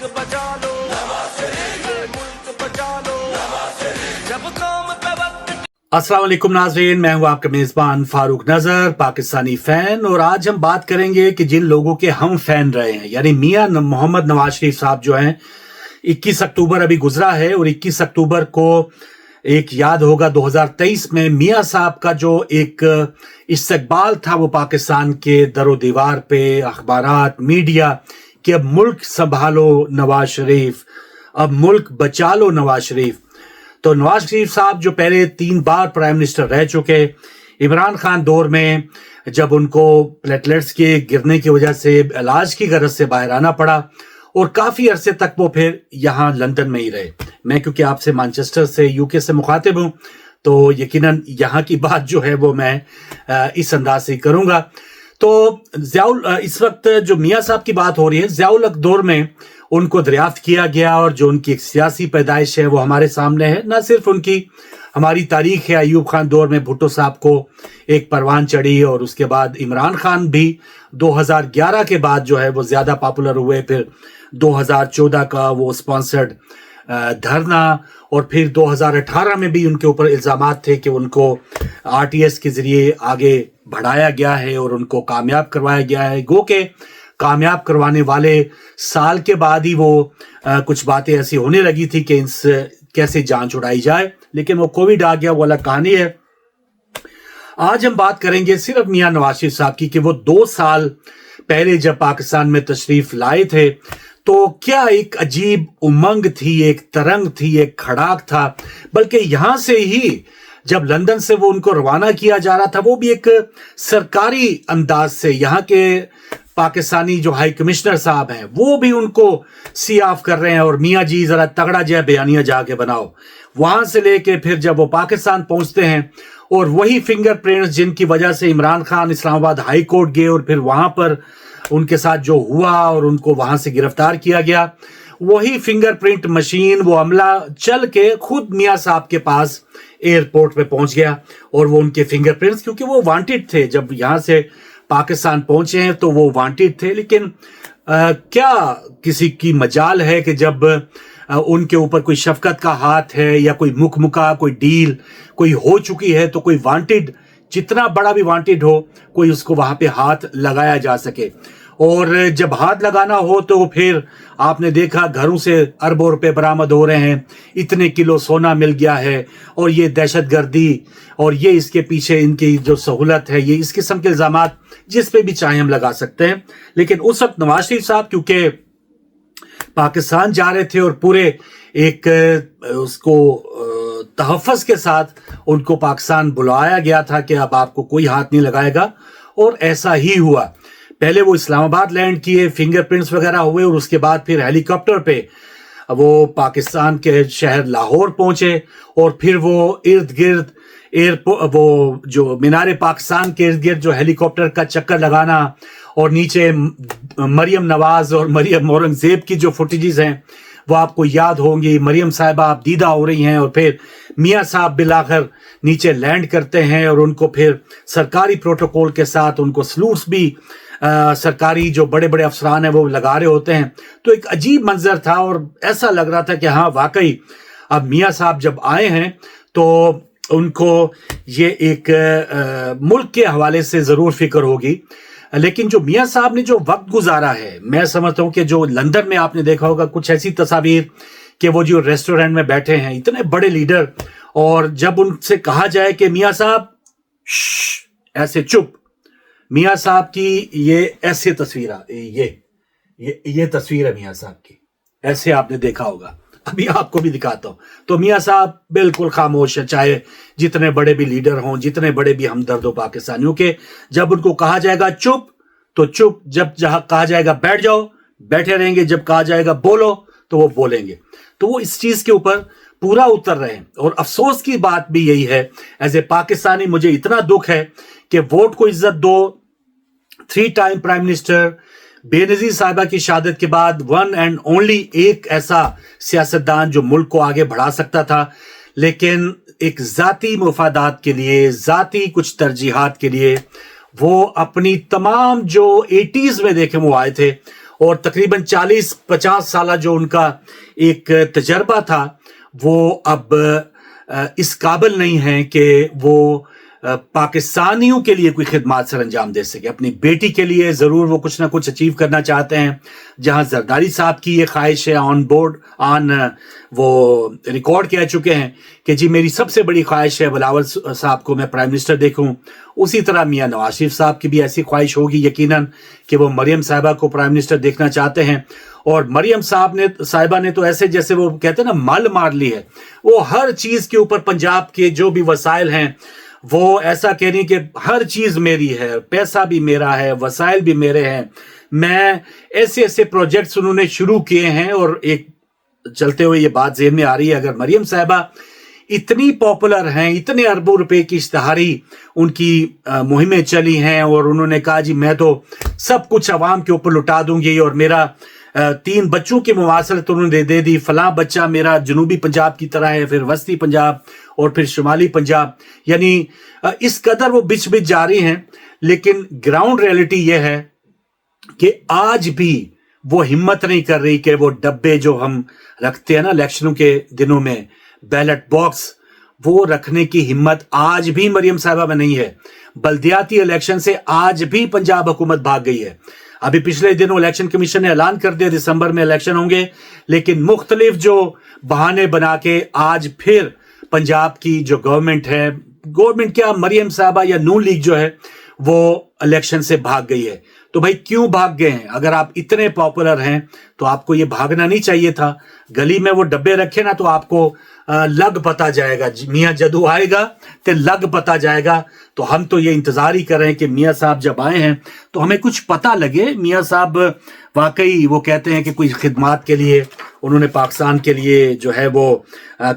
बचा लो, ये मुल्क बचा लो, जब कौम पे वक्त। अस्सलाम वालेकुम नाज़रीन, मैं हूं आपका मेज़बान फारूक नज़र, पाकिस्तानी फ़ैन। और आज हम बात करेंगे कि जिन लोगों के हम फ़ैन रहे हैं, यानी मियां मोहम्मद नवाज शरीफ साहब जो हैं, 21 अक्टूबर अभी गुजरा है और 21 अक्टूबर को एक याद होगा 2023 में मियां साहब का जो एक इस्तकबाल था वो पाकिस्तान के दरो दीवार पे, अखबारात, मीडिया कि अब मुल्क संभालो नवाज शरीफ, अब मुल्क बचा लो नवाज शरीफ। तो नवाज शरीफ साहब जो पहले 3 बार प्राइम मिनिस्टर रह चुके, इमरान खान दौर में जब उनको प्लेटलेट्स के गिरने की वजह से इलाज की गरज से बाहर आना पड़ा और काफी अरसे तक वो फिर यहाँ लंदन में ही रहे। मैं क्योंकि आपसे मैनचेस्टर से, यूके से मुखातिब हूँ, तो यकीनन यहाँ की बात जो है वो मैं इस अंदाज से करूँगा। तो इस वक्त जो मियां साहब की बात हो रही है, ज़ियाउल हक दौर में उनको दरियाफ्त किया गया और जो उनकी एक सियासी पैदाइश है वो हमारे सामने है। ना सिर्फ उनकी हमारी तारीख है, अयूब खान दौर में भुट्टो साहब को एक परवान चढ़ी और उसके बाद इमरान खान भी 2011 के बाद जो है वो ज़्यादा पॉपुलर हुए, फिर 2014 का वो स्पॉन्सर्ड धरना, और फिर 2018 में भी उनके ऊपर इल्ज़ामात थे कि उनको आरटीएस के ज़रिए आगे बढ़ाया गया है और उनको कामयाब करवाया गया है। गो के कामयाब करवाने वाले साल के बाद ही वो कुछ बातें ऐसी होने लगी थी कि इस कैसे जान छुड़ाई जाए, लेकिन वो कोविड आ गया, वो अलग कहानी है। आज हम बात करेंगे सिर्फ मियां नवाज शरीफ साहब की कि वो 2 साल पहले जब पाकिस्तान में तशरीफ लाए थे तो क्या एक अजीब उमंग थी, एक तरंग थी, एक खड़ाक था। बल्कि यहां से ही जब लंदन से वो उनको रवाना किया जा रहा था, वो भी एक सरकारी अंदाज से, यहाँ के पाकिस्तानी जो हाई कमिश्नर साहब हैं वो भी उनको सी ऑफ कर रहे हैं और मियाँ जी जरा तगड़ा जो है बयानिया जाके बनाओ। वहां से लेके फिर जब वो पाकिस्तान पहुंचते हैं और वही फिंगरप्रिंट्स जिनकी वजह से इमरान खान इस्लामाबाद हाई कोर्ट गए और फिर वहां पर उनके साथ जो हुआ और उनको वहां से गिरफ्तार किया गया, वही फिंगरप्रिंट मशीन, वो अमला चल के खुद मियाँ साहब के पास एयरपोर्ट पे पहुंच गया और वो उनके फिंगरप्रिंट्स, क्योंकि वो वांटेड थे, जब यहां से पाकिस्तान पहुंचे हैं तो वो वांटेड थे। लेकिन क्या किसी की मजाल है कि जब उनके ऊपर कोई शफकत का हाथ है या कोई मुखमुखा कोई डील कोई हो चुकी है तो कोई वांटेड, जितना बड़ा भी वांटेड हो, कोई उसको वहां पे हाथ लगाया जा सके। और जब हाथ लगाना हो तो फिर आपने देखा घरों से अरबों रुपए बरामद हो रहे हैं, इतने किलो सोना मिल गया है और ये दहशतगर्दी और ये इसके पीछे इनकी जो सहूलत है, ये इस किस्म के इल्जामात जिस पे भी चाहे हम लगा सकते हैं। लेकिन उस वक्त नवाज शरीफ साहब क्योंकि पाकिस्तान जा रहे थे और पूरे एक उसको तहफ़्फ़ुज़ के साथ उनको पाकिस्तान बुलाया गया था कि अब आपको कोई हाथ नहीं लगाएगा, और ऐसा ही हुआ। पहले वो इस्लामाबाद लैंड किए, फिंगरप्रिंट्स वगैरह हुए और उसके बाद फिर हेलीकॉप्टर पे वो पाकिस्तान के शहर लाहौर पहुंचे और फिर वो इर्द गिर्द एयरपोर्ट, वो जो मीनार पाकिस्तान के इर्द गिर्द जो हेलीकॉप्टर का चक्कर लगाना और नीचे मरियम नवाज और मरियम औरंगजेब की जो फुटेजेस हैं वो आपको याद होंगी। मरियम साहिबा आप दीदा हो रही हैं और फिर मियाँ साहब बिलाखिर नीचे लैंड करते हैं और उनको फिर सरकारी प्रोटोकॉल के साथ उनको सलूट्स भी सरकारी जो बड़े बड़े अफसरान हैं वो लगा रहे होते हैं। तो एक अजीब मंजर था और ऐसा लग रहा था कि हाँ वाकई अब मियाँ साहब जब आए हैं तो उनको ये एक मुल्क के हवाले से जरूर फिक्र होगी। लेकिन जो मियाँ साहब ने जो वक्त गुजारा है, मैं समझता हूँ कि जो लंदन में आपने देखा होगा कुछ ऐसी तस्वीर कि वो जो रेस्टोरेंट में बैठे हैं इतने बड़े लीडर, और जब उनसे कहा जाए कि मियाँ साहब ऐसे चुप, मियाँ साहब की ये ऐसे तस्वीर, ये तस्वीर है मियाँ साहब की, ऐसे आपने देखा होगा। अभी आपको भी दिखाता हूं। तो मियाँ साहब बिल्कुल खामोश है, चाहे जितने बड़े भी लीडर हों, जितने बड़े भी हमदर्द हो पाकिस्तानियों के। जब उनको कहा जाएगा चुप तो चुप, जब जहां कहा जाएगा बैठ जाओ बैठे रहेंगे, जब कहा जाएगा बोलो तो वो बोलेंगे। तो वो इस चीज के ऊपर पूरा उतर रहे हैं। और अफसोस की बात भी यही है, एज ए पाकिस्तानी मुझे इतना दुख है कि वोट को इज्जत दो, 3 टाइम प्राइम मिनिस्टर बेनजीर साहिबा की शहादत के बाद वन एंड ओनली एक ऐसा सियासतदान जो मुल्क को आगे बढ़ा सकता था, लेकिन एक जाती मुफादात के लिए, जाती कुछ तरजीहात के लिए वो अपनी तमाम जो 80s में देखे वो आए थे और तकरीबन 40-50 साल जो उनका एक तजर्बा था वो अब इस काबिल नहीं है कि वो पाकिस्तानियों के लिए कोई खिदमत सर अंजाम दे सके। अपनी बेटी के लिए ज़रूर वो कुछ ना कुछ अचीव करना चाहते हैं। जहां जरदारी साहब की ये ख्वाहिश है, वो रिकॉर्ड कह चुके हैं कि जी मेरी सबसे बड़ी ख्वाहिश है बिलावल साहब को मैं प्राइम मिनिस्टर देखूं। उसी तरह मियां नवाज शरीफ साहब की भी ऐसी ख्वाहिश होगी यकीनन कि वो मरियम साहिबा को प्राइम मिनिस्टर देखना चाहते हैं। और मरियम साहिबा ने तो ऐसे जैसे वो कहते हैं ना मल मार ली है, वो हर चीज के ऊपर पंजाब के जो भी वसाइल हैं वो ऐसा कह रही कि हर चीज मेरी है, पैसा भी मेरा है, वसाइल भी मेरे हैं। मैं ऐसे ऐसे प्रोजेक्ट्स उन्होंने शुरू किए हैं। और एक चलते हुए ये बात ज़हन में आ रही है, अगर मरियम साहिबा इतनी पॉपुलर हैं, इतने अरबों रुपए की इश्तहारी उनकी मुहिमें चली हैं और उन्होंने कहा जी मैं तो सब कुछ अवाम के ऊपर लुटा दूंगी और मेरा 3 बच्चों की मुवासलत उन्होंने दे दी, फलां बच्चा मेरा जनूबी पंजाब की तरह है, फिर वस्ती पंजाब और फिर शुमाली पंजाब, यानी इस कदर वो बिच बिच जा रही हैं। लेकिन ग्राउंड रियलिटी ये है कि आज भी वो हिम्मत नहीं कर रही कि वो डब्बे जो हम रखते हैं ना इलेक्शनों के दिनों में, बैलेट बॉक्स, वो रखने की हिम्मत आज भी मरियम साहिबा में नहीं है। बल्दियाती इलेक्शन से आज भी पंजाब हुकूमत भाग गई है। अभी पिछले दिनों इलेक्शन कमीशन ने ऐलान कर दिया दिसंबर में इलेक्शन होंगे, लेकिन मुख्तलिफ जो बहाने बना के आज फिर पंजाब की जो गवर्नमेंट है, गवर्नमेंट क्या मरियम साहिबा या नून लीग जो है वो इलेक्शन से भाग गई है। तो भाई क्यों भाग गए हैं? अगर आप इतने पॉपुलर हैं तो आपको ये भागना नहीं चाहिए था। गली में वो डब्बे रखे ना तो आपको लग पता जाएगा, मियाँ जदू आएगा तो लग पता जाएगा। तो हम तो ये इंतजार ही कर रहे हैं कि मियाँ साहब जब आए हैं तो हमें कुछ पता लगे। मियाँ साहब वाकई वो कहते हैं कि कोई खिदमात के लिए उन्होंने पाकिस्तान के लिए जो है वो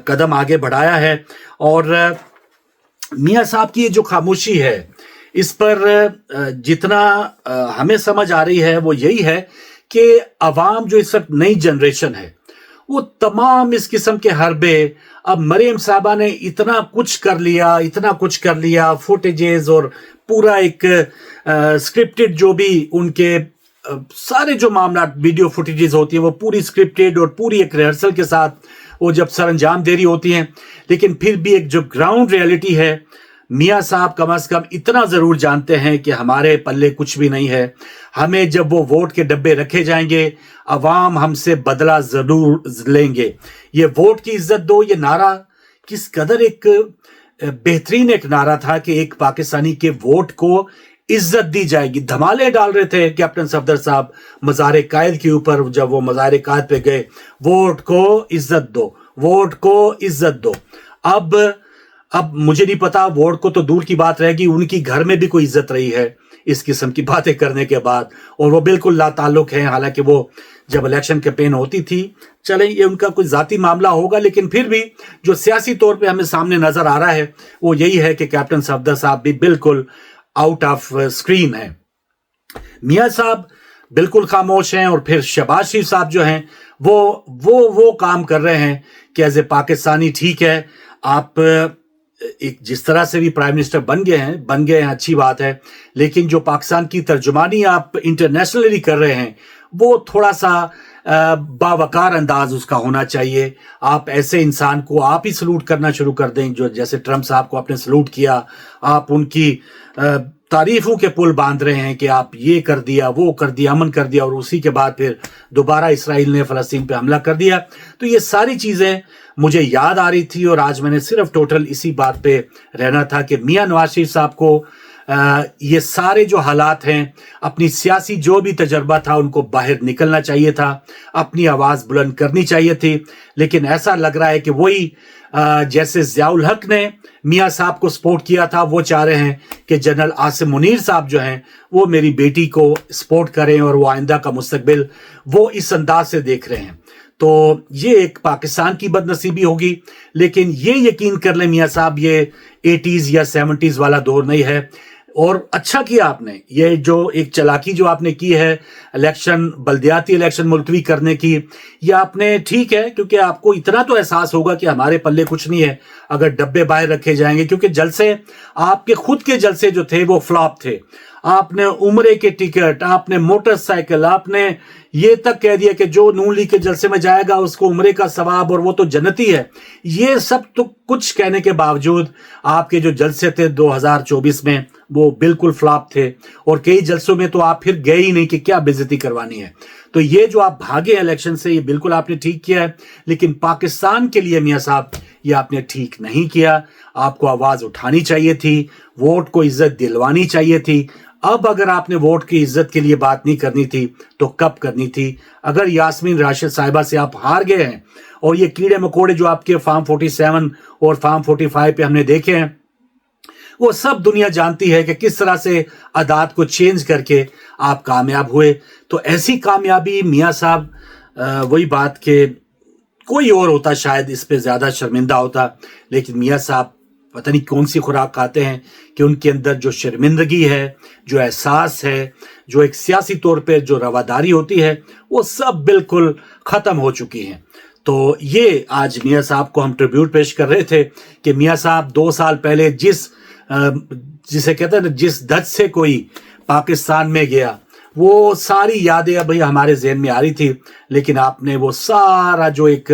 कदम आगे बढ़ाया है। और मियाँ साहब की ये जो खामोशी है इस पर जितना हमें समझ आ रही है वो यही है कि अवाम जो इस वक्त नई जनरेशन है वो तमाम इस किस्म के हरबे, अब मरियम साहबा ने इतना कुछ कर लिया, फुटेजेस और पूरा एक स्क्रिप्टेड जो भी उनके सारे जो मामला वीडियो फुटेजेस होती है वो पूरी स्क्रिप्टेड और पूरी एक रिहर्सल के साथ वो जब सर अंजाम दे रही होती हैं। लेकिन फिर भी एक जो ग्राउंड रियलिटी है, मियाँ साहब कम से कम इतना जरूर जानते हैं कि हमारे पल्ले कुछ भी नहीं है। हमें जब वो वोट के डब्बे रखे जाएंगे अवाम हमसे बदला जरूर लेंगे। ये वोट की इज्जत दो, ये नारा किस कदर एक बेहतरीन एक नारा था कि एक पाकिस्तानी के वोट को इज्जत दी जाएगी। धमाले डाल रहे थे कैप्टन सफदर साहब मज़ार कायद के ऊपर, जब वो मज़ार कायद पे गए, वोट को इज्जत दो, वोट को इज्जत दो। अब मुझे नहीं पता, वोट को तो दूर की बात रहेगी, उनकी घर में भी कोई इज्जत रही है इस किस्म की बातें करने के बाद, और वो बिल्कुल लाताल्लुक है। हालांकि वो जब इलेक्शन कैंपेन होती थी, चले ये उनका कोई जाती मामला होगा, लेकिन फिर भी जो सियासी तौर पे हमें सामने नजर आ रहा है वो यही है कि कैप्टन सफदर साहब भी बिल्कुल आउट ऑफ स्क्रीन है। मियाँ साहब बिल्कुल खामोश हैं। और फिर शहबाज शरीफ साहब जो हैं वो काम कर रहे हैं कि एज ए पाकिस्तानी ठीक है, आप एक जिस तरह से भी प्राइम मिनिस्टर बन गए हैं अच्छी बात है, लेकिन जो पाकिस्तान की तर्जुमानी आप इंटरनेशनली कर रहे हैं वो थोड़ा सा बावकार अंदाज उसका होना चाहिए। आप ऐसे इंसान को आप ही सलूट करना शुरू कर दें, जो जैसे ट्रम्प साहब को आपने सलूट किया, आप उनकी तारीफों के पुल बांध रहे हैं कि आप ये कर दिया, वो कर दिया, अमन कर दिया, और उसी के बाद फिर दोबारा इसराइल ने फ़लस्तीन पे हमला कर दिया। तो ये सारी चीज़ें मुझे याद आ रही थी और आज मैंने सिर्फ टोटल इसी बात पे रहना था कि मियाँ नवाज शरीफ साहब को ये सारे जो हालात हैं, अपनी सियासी जो भी तजर्बा था उनको बाहर निकलना चाहिए था, अपनी आवाज़ बुलंद करनी चाहिए थी। लेकिन ऐसा लग रहा है कि वही जैसे ज़ियाउल हक ने मियाँ साहब को सपोर्ट किया था, वो चाह रहे हैं कि जनरल आसिम मुनीर साहब जो हैं वो मेरी बेटी को सपोर्ट करें और वो आइंदा का मुस्तकबिल वो इस अंदाज से देख रहे हैं। तो ये एक पाकिस्तान की बदनसीबी होगी। लेकिन ये यकीन कर लें मियाँ साहब, ये 80s या 70s वाला दौर नहीं है। और अच्छा किया आपने, ये जो एक चालाकी जो आपने की है इलेक्शन, बल्दियाती इलेक्शन मुलतवी करने की, ये आपने ठीक है, क्योंकि आपको इतना तो एहसास होगा कि हमारे पल्ले कुछ नहीं है अगर डब्बे बाहर रखे जाएंगे, क्योंकि जलसे आपके खुद के जलसे जो थे वो फ्लॉप थे। आपने उम्रे के टिकट, आपने मोटरसाइकिल, आपने ये तक कह दिया कि जो नून लीग के जलसे में जाएगा उसको उम्रे का सवाब और वो तो जन्नती है। ये सब तो कुछ कहने के बावजूद आपके जो जलसे थे 2024 में वो बिल्कुल फ्लॉप थे, और कई जलसों में तो आप फिर गए ही नहीं कि क्या बेइज्जती करवानी है। तो ये जो आप भागे इलेक्शन से, ये बिल्कुल आपने ठीक किया है, लेकिन पाकिस्तान के लिए मियां साहब ये आपने ठीक नहीं किया। आपको आवाज उठानी चाहिए थी, वोट को इज्जत दिलवानी चाहिए थी। अब अगर आपने वोट की इज्जत के लिए बात नहीं करनी थी तो कब करनी थी? अगर यास्मीन राशिद साहिबा से आप हार गए हैं, और ये कीड़े मकोड़े जो आपके फार्म 47 और फार्म 45 पे हमने देखे हैं, वो सब दुनिया जानती है कि किस तरह से आदात को चेंज करके आप कामयाब हुए। तो ऐसी कामयाबी मियां साहब, वही बात के कोई और होता शायद इस पे ज्यादा शर्मिंदा होता, लेकिन मियां साहब पता नहीं कौन सी खुराक खाते हैं कि उनके अंदर जो शर्मिंदगी है, जो एहसास है, जो एक सियासी तौर पे जो रवादारी होती है, वो सब बिल्कुल खत्म हो चुकी है। तो ये आज मियां साहब को हम ट्रिब्यूट पेश कर रहे थे कि मियां साहब 2 साल पहले जिसे कहते हैं ना, जिस धज से कोई पाकिस्तान में गया, वो सारी यादें अब हमारे ज़हन में आ रही थी, लेकिन आपने वो सारा जो एक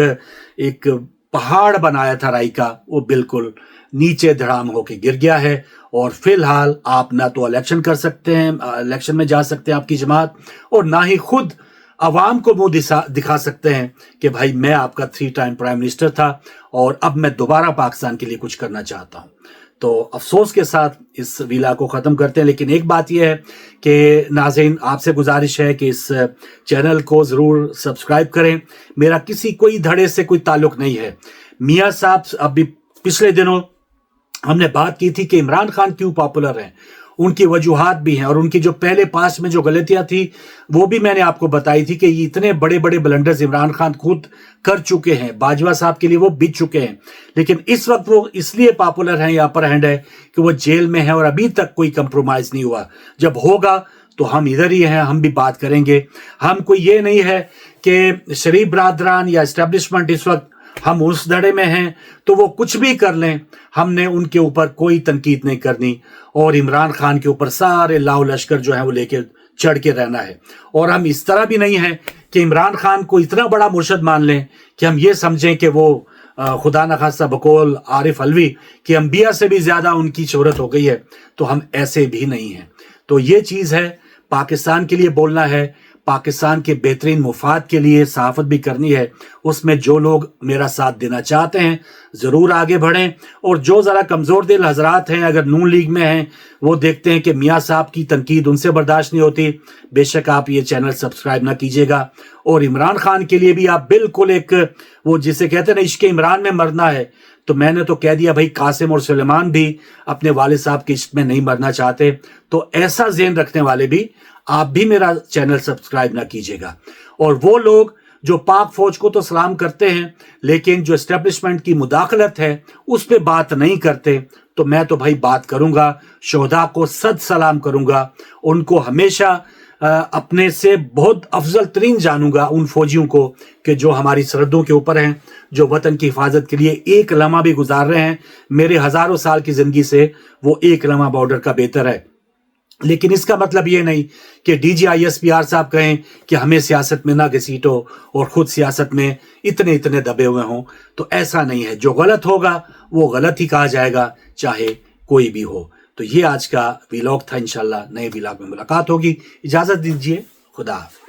पहाड़ बनाया था राई का, वो बिल्कुल नीचे धड़ाम होके गिर गया है। और फिलहाल आप ना तो इलेक्शन कर सकते हैं, इलेक्शन में जा सकते हैं आपकी जमात, और ना ही खुद अवाम को मुंह दिखा सकते हैं कि भाई मैं आपका 3 टाइम प्राइम मिनिस्टर था और अब मैं दोबारा पाकिस्तान के लिए कुछ करना चाहता हूं। तो अफसोस के साथ इस वीला को ख़त्म करते हैं, लेकिन एक बात यह है कि नाज़रीन, आपसे गुजारिश है कि इस चैनल को ज़रूर सब्सक्राइब करें। मेरा कोई धड़े से कोई ताल्लुक नहीं है। मियां साहब, अभी पिछले दिनों हमने बात की थी कि इमरान खान क्यों पॉपुलर हैं, उनकी वजूहात भी हैं, और उनकी जो पहले पास्ट में जो गलतियां थी वो भी मैंने आपको बताई थी कि ये इतने बड़े बड़े ब्लंडर्स इमरान खान खुद कर चुके हैं, बाजवा साहब के लिए वो बीत चुके हैं। लेकिन इस वक्त वो इसलिए पॉपुलर हैं या अपर हैंड है कि वो जेल में है और अभी तक कोई कंप्रोमाइज नहीं हुआ। जब होगा तो हम इधर ही हैं, हम भी बात करेंगे। हम कोई ये नहीं है कि शरीफ बरादरान या एस्टेब्लिशमेंट इस वक्त हम उस धड़े में हैं तो वो कुछ भी कर लें, हमने उनके ऊपर कोई तनकीद नहीं करनी, और इमरान खान के ऊपर सारे लाव लश्कर जो है वो लेके चढ़ के रहना है। और हम इस तरह भी नहीं है कि इमरान खान को इतना बड़ा मुर्शद मान लें कि हम ये समझें कि वो खुदा न खास्ता बकौल आरिफ अलवी कि अंबिया से भी ज्यादा उनकी शोहरत हो गई है, तो हम ऐसे भी नहीं हैं। तो ये चीज है, पाकिस्तान के लिए बोलना है, पाकिस्तान के बेहतरीन मुफाद के लिए सहाफत भी करनी है। उसमें जो लोग मेरा साथ देना चाहते हैं ज़रूर आगे बढ़ें, और जो ज़रा कमज़ोर दिल हजरात हैं, अगर नून लीग में हैं, वो देखते हैं कि मियां साहब की तनकीद उनसे बर्दाश्त नहीं होती, बेशक आप ये चैनल सब्सक्राइब ना कीजिएगा। और इमरान खान के लिए भी आप बिल्कुल एक वो जिसे कहते हैं ना इश्क इमरान में मरना है, तो मैंने तो कह दिया भाई कासिम और सुलेमान भी अपने वालिद साहब के इश्क में नहीं मरना चाहते। तो ऐसा ज़हन रखने वाले भी आप भी मेरा चैनल सब्सक्राइब ना कीजिएगा। और वो लोग जो पाक फौज को तो सलाम करते हैं, लेकिन जो एस्टेब्लिशमेंट की मुदाखलत है उस पर बात नहीं करते, तो मैं तो भाई बात करूंगा, शोहदा को सद सलाम करूंगा, उनको हमेशा अपने से बहुत अफजल तरीन जानूंगा उन फौजियों को कि जो हमारी सरहदों के ऊपर हैं, जो वतन की हिफाजत के लिए एक लम्हा भी गुजार रहे हैं। मेरे हजारों साल की जिंदगी से वो एक लम्हा बॉर्डर का बेहतर है। लेकिन इसका मतलब ये नहीं कि DGISPR साहब कहें कि हमें सियासत में ना घसीटो और खुद सियासत में इतने इतने दबे हुए हों, तो ऐसा नहीं है। जो गलत होगा वो गलत ही कहा जाएगा, चाहे कोई भी हो। तो ये आज का व्लॉग था, इंशाल्लाह नए व्लॉग में मुलाकात होगी। इजाजत दीजिए, खुदा हाफिज़।